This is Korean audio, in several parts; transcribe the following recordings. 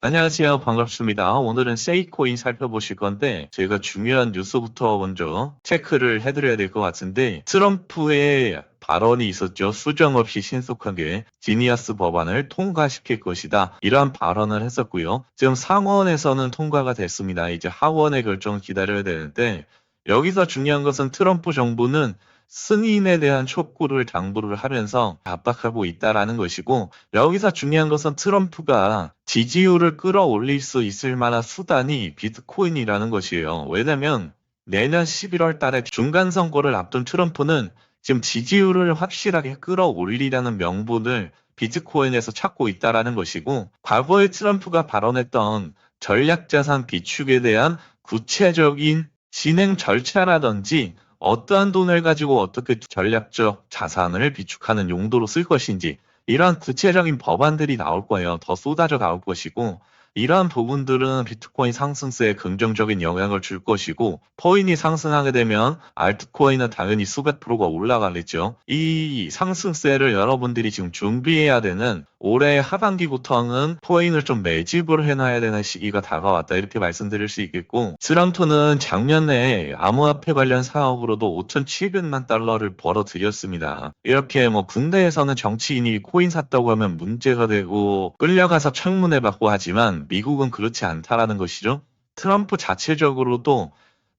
안녕하세요. 반갑습니다. 오늘은 세이코인 살펴보실 건데, 제가 중요한 뉴스부터 먼저 체크를 해드려야 될 것 같은데, 트럼프의 발언이 있었죠. 수정 없이 신속하게 지니어스 법안을 통과시킬 것이다. 이러한 발언을 했었고요. 지금 상원에서는 통과가 됐습니다. 이제 하원의 결정을 기다려야 되는데, 여기서 중요한 것은 트럼프 정부는 승인에 대한 촉구를 당부를 하면서 압박하고 있다라는 것이고, 여기서 중요한 것은 트럼프가 지지율을 끌어올릴 수 있을 만한 수단이 비트코인이라는 것이에요. 왜냐면 내년 11월 달에 중간 선거를 앞둔 트럼프는 지금 지지율을 확실하게 끌어올리라는 명분을 비트코인에서 찾고 있다라는 것이고, 과거에 트럼프가 발언했던 전략자산 비축에 대한 구체적인 진행 절차라든지 어떠한 돈을 가지고 어떻게 전략적 자산을 비축하는 용도로 쓸 것인지 이러한 구체적인 법안들이 나올 거예요. 더 쏟아져 나올 것이고, 이러한 부분들은 비트코인 상승세에 긍정적인 영향을 줄 것이고, 코인이 상승하게 되면 알트코인은 당연히 수백 프로가 올라가겠죠. 이 상승세를 여러분들이 지금 준비해야 되는 올해 하반기부터는 코인을 좀 매집을 해놔야 되는 시기가 다가왔다. 이렇게 말씀드릴 수 있겠고, 트럼프는 작년에 암호화폐 관련 사업으로도 5,700만 달러를 벌어들였습니다. 이렇게 뭐 군대에서는 정치인이 코인 샀다고 하면 문제가 되고 끌려가서 청문회 받고 하지만 미국은 그렇지 않다라는 것이죠. 트럼프 자체적으로도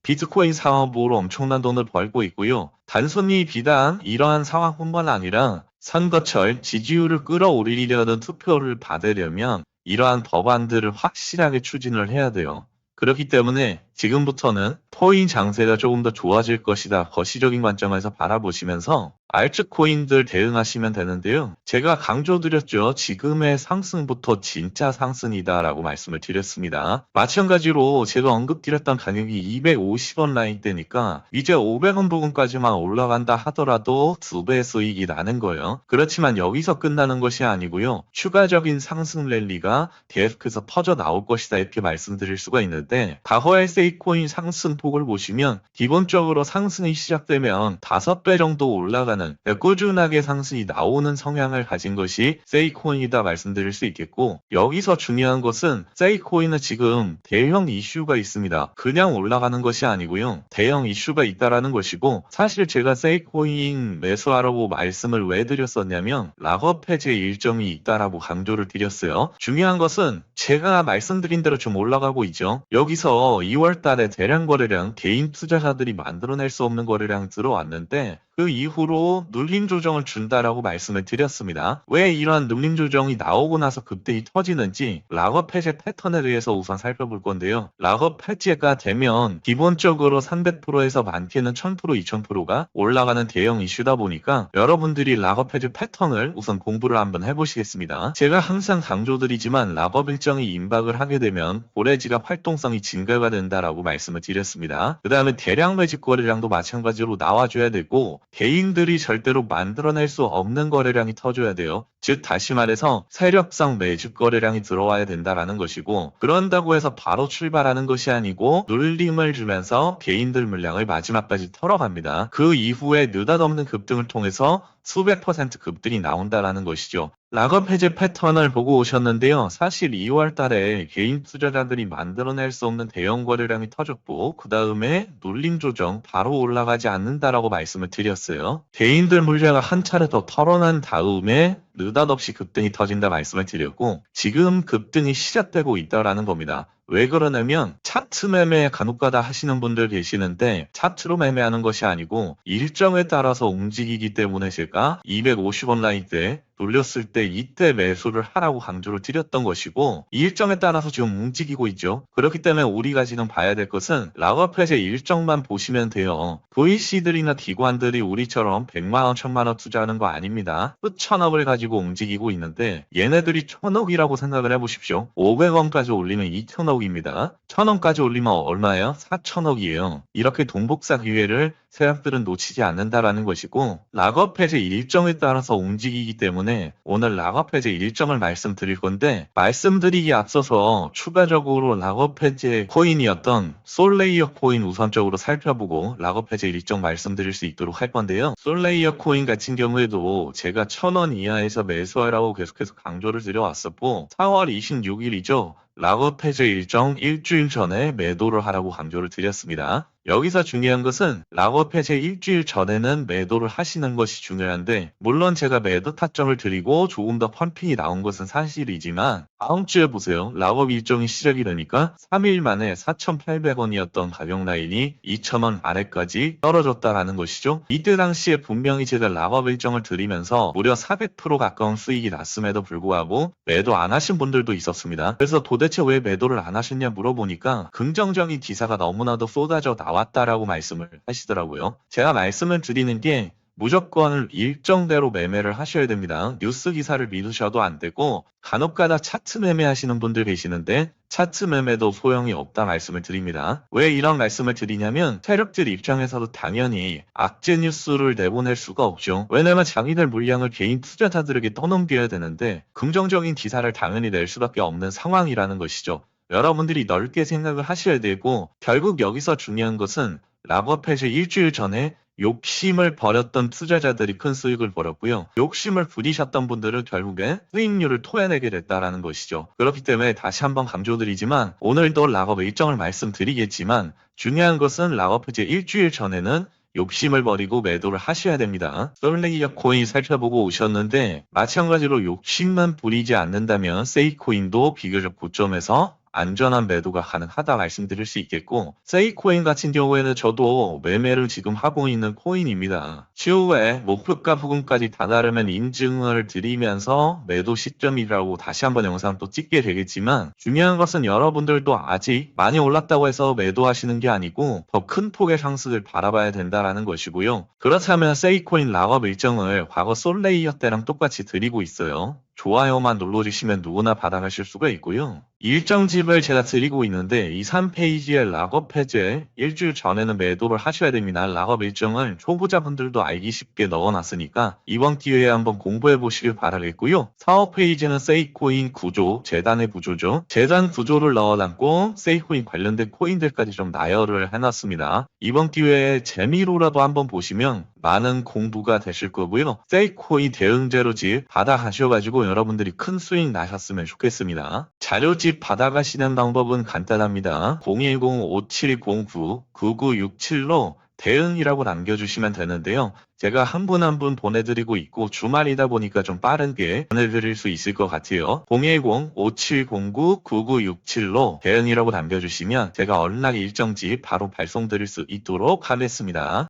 비트코인 사업으로 엄청난 돈을 벌고 있고요. 단순히 비단 이러한 상황뿐만 아니라 선거철 지지율을 끌어올리려는 투표를 받으려면 이러한 법안들을 확실하게 추진을 해야 돼요. 그렇기 때문에 지금부터는 코인 장세가 조금 더 좋아질 것이다. 거시적인 관점에서 바라보시면서 알트코인들 대응하시면 되는데요. 제가 강조드렸죠. 지금의 상승부터 진짜 상승이다라고 말씀을 드렸습니다. 마찬가지로 제가 언급드렸던 가격이 250원 라인대니까 이제 500원 부근까지만 올라간다 하더라도 2배 수익이 나는 거예요. 그렇지만 여기서 끝나는 것이 아니고요. 추가적인 상승 랠리가 계속해서 퍼져 나올 것이다. 이렇게 말씀드릴 수가 있는데, 과거의 세이코인 상승폭을 보시면 기본적으로 상승이 시작되면 5배 정도 올라가는 꾸준하게 상승이 나오는 성향을 가진 것이 세이코인이다 말씀드릴 수 있겠고, 여기서 중요한 것은 세이코인은 지금 대형 이슈가 있습니다. 그냥 올라가는 것이 아니고요. 대형 이슈가 있다라는 것이고, 사실 제가 세이코인 매수하라고 말씀을 왜 드렸었냐면 락업 해제 일정이 있다라고 강조를 드렸어요. 중요한 것은 제가 말씀드린 대로 좀 올라가고 있죠. 여기서 2월 달에 대량 거래량, 개인 투자자들이 만들어낼 수 없는 거래량 들어왔는데 그 이후로 눌림 조정을 준다라고 말씀을 드렸습니다. 왜 이러한 눌림 조정이 나오고 나서 급등이 터지는지 락업 해제 패턴에 대해서 우선 살펴볼 건데요. 락업 해제가 되면 기본적으로 300%에서 많게는 1000%, 2000%가 올라가는 대형 이슈다 보니까 여러분들이 락업 해제 패턴을 우선 공부를 한번 해보시겠습니다. 제가 항상 강조드리지만 락업 일정이 임박을 하게 되면 고래지갑 활동성이 증가가 된다라고 말씀을 드렸습니다. 그 다음에 대량 매집 거래량도 마찬가지로 나와줘야 되고, 개인들이 절대로 만들어낼 수 없는 거래량이 터져야 돼요. 즉 다시 말해서 세력성 매집 거래량이 들어와야 된다라는 것이고, 그런다고 해서 바로 출발하는 것이 아니고 눌림을 주면서 개인들 물량을 마지막까지 털어갑니다. 그 이후에 느닷없는 급등을 통해서 수백 퍼센트 급등이 나온다라는 것이죠. 락업 해제 패턴을 보고 오셨는데요. 사실 2월 달에 개인 투자자들이 만들어낼 수 없는 대형 거래량이 터졌고, 그 다음에 눌림 조정 바로 올라가지 않는다라고 말씀을 드렸어요. 개인들 물량을 한 차례 더 털어난 다음에 느닷없이 급등이 터진다 말씀을 드렸고, 지금 급등이 시작되고 있다라는 겁니다. 왜 그러냐면 차트 매매 간혹가다 하시는 분들 계시는데, 차트로 매매하는 것이 아니고 일정에 따라서 움직이기 때문에 제가 250원 라인 때 돌렸을 때 이때 매수를 하라고 강조를 드렸던 것이고, 이 일정에 따라서 지금 움직이고 있죠. 그렇기 때문에 우리가 지금 봐야 될 것은 락업 해제 일정만 보시면 돼요. VC들이나 기관들이 우리처럼 100만원, 1000만원 투자하는 거 아닙니다. 끝천억을 가지고 움직이고 있는데 얘네들이 1000억이라고 생각을 해보십시오. 500원까지 올리면 2000억입니다. 1000원까지 올리면 얼마예요? 4000억이에요. 이렇게 동복사 기회를 세력들은 놓치지 않는다라는 것이고, 락업 해제 일정에 따라서 움직이기 때문에 오늘 락업 해제 일정을 말씀드릴 건데, 말씀드리기 앞서서 추가적으로 락업 해제 코인이었던 솔레이어 코인 우선적으로 살펴보고 락업 해제 일정 말씀드릴 수 있도록 할 건데요. 솔레이어 코인 같은 경우에도 제가 1000원 이하에서 매수하라고 계속해서 강조를 드려왔었고, 4월 26일이죠. 락업 해제 일정 일주일 전에 매도를 하라고 강조를 드렸습니다. 여기서 중요한 것은 락업 해제 일주일 전에는 매도를 하시는 것이 중요한데, 물론 제가 매도 타점을 드리고 조금 더 펌핑이 나온 것은 사실이지만 다음 주에 보세요. 락업 일정이 시작이 되니까 3일 만에 4,800원이었던 가격 라인이 2,000원 아래까지 떨어졌다라는 것이죠. 이때 당시에 분명히 제가 락업 일정을 드리면서 무려 400% 가까운 수익이 났음에도 불구하고 매도 안 하신 분들도 있었습니다. 그래서 도대체 왜 매도를 안 하셨냐 물어보니까 긍정적인 기사가 너무나도 쏟아져 나왔다라고 말씀을 하시더라고요. 제가 말씀을 드리는 게 무조건 일정대로 매매를 하셔야 됩니다. 뉴스 기사를 믿으셔도 안 되고, 간혹가다 차트 매매하시는 분들 계시는데 차트 매매도 소용이 없다 말씀을 드립니다. 왜 이런 말씀을 드리냐면, 세력들 입장에서도 당연히 악재 뉴스를 내보낼 수가 없죠. 왜냐면 자기들 물량을 개인 투자자들에게 떠넘겨야 되는데 긍정적인 기사를 당연히 낼 수밖에 없는 상황이라는 것이죠. 여러분들이 넓게 생각을 하셔야 되고, 결국 여기서 중요한 것은 락업 해제 일주일 전에 욕심을 버렸던 투자자들이 큰 수익을 벌었고요. 욕심을 부리셨던 분들은 결국에 수익률을 토해내게 됐다라는 것이죠. 그렇기 때문에 다시 한번 강조드리지만, 오늘도 락업 일정을 말씀드리겠지만 중요한 것은 락업 해제 일주일 전에는 욕심을 버리고 매도를 하셔야 됩니다. 솔레이어 코인 살펴보고 오셨는데, 마찬가지로 욕심만 부리지 않는다면 세이코인도 비교적 고점에서 안전한 매도가 가능하다 말씀드릴 수 있겠고, 세이코인 같은 경우에는 저도 매매를 지금 하고 있는 코인입니다. 추후에 목표가 부근까지 다다르면 인증을 드리면서 매도 시점이라고 다시 한번 영상 또 찍게 되겠지만, 중요한 것은 여러분들도 아직 많이 올랐다고 해서 매도하시는 게 아니고 더 큰 폭의 상승을 바라봐야 된다라는 것이고요. 그렇다면 세이코인 락업 일정을 과거 솔레이어 때랑 똑같이 드리고 있어요. 좋아요만 눌러주시면 누구나 받아가실 수가 있고요. 일정집을 제가 드리고 있는데, 이 3페이지에 락업 해제 일주일 전에는 매도를 하셔야 됩니다. 락업 일정을 초보자분들도 알기 쉽게 넣어놨으니까 이번 기회에 한번 공부해 보시길 바라겠고요. 4페이지는 세이코인 구조, 재단의 구조죠. 재단 구조를 넣어놨고 세이코인 관련된 코인들까지 좀 나열을 해놨습니다. 이번 기회에 재미로라도 한번 보시면 많은 공부가 되실 거고요. 세이코인 대응제로집 받아가셔가지고 여러분들이 큰 수익 나셨으면 좋겠습니다. 자료집 받아가시는 방법은 간단합니다. 010-5709-9967로 대응이라고 남겨주시면 되는데요. 제가 한 분 한 분 보내드리고 있고 주말이다 보니까 좀 빠르게 보내드릴 수 있을 것 같아요. 010-5709-9967로 대응이라고 남겨주시면 제가 얼락 일정지 바로 발송드릴 수 있도록 하겠습니다.